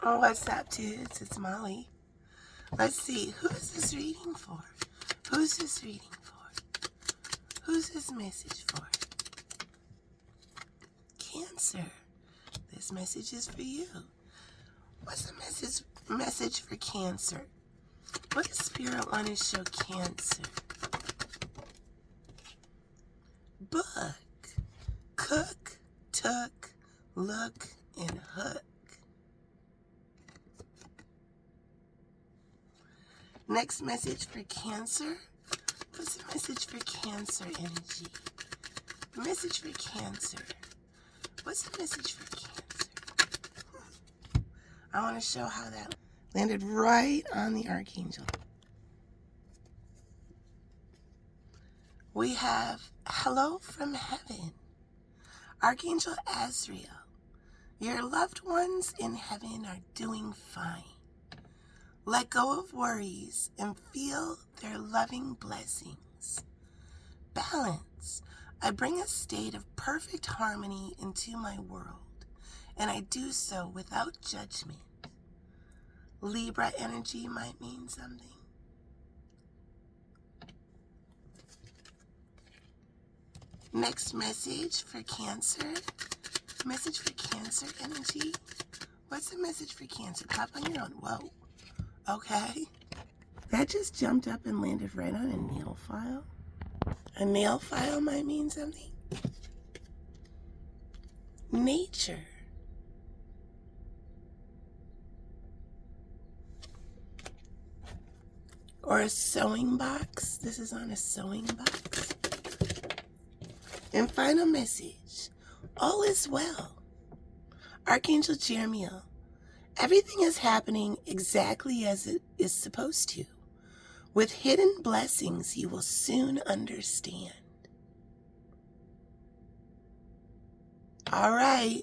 Oh, what's up, dudes? It's Molly. Let's see. Who is this reading for? Who's this reading for? Who's this message for? Cancer. This message is for you. What's the message for Cancer? What does Spirit want to show Cancer? Book. Cook, took, look, and hook. Next message for Cancer. What's the message for Cancer energy? The message for Cancer. What's the message for Cancer? I want to show how that landed right on the Archangel. We have Hello from Heaven. Archangel Azrael. Your loved ones in heaven are doing fine. Let go of worries and feel their loving blessings. Balance. I bring a state of perfect harmony into my world, and I do so without judgment. Libra energy might mean something. Next message for Cancer. Message for Cancer energy. What's the message for Cancer? Pop on your own. Whoa. Okay. That just jumped up and landed right on a nail file. A nail file might mean something. Nature. Or a sewing box. This is on a sewing box. And final message. All is well. Archangel Jeremiel. Everything is happening exactly as it is supposed to. With hidden blessings, you will soon understand. All right.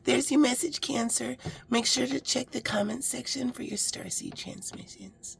There's your message, Cancer. Make sure to check the comment section for your Starseed transmissions.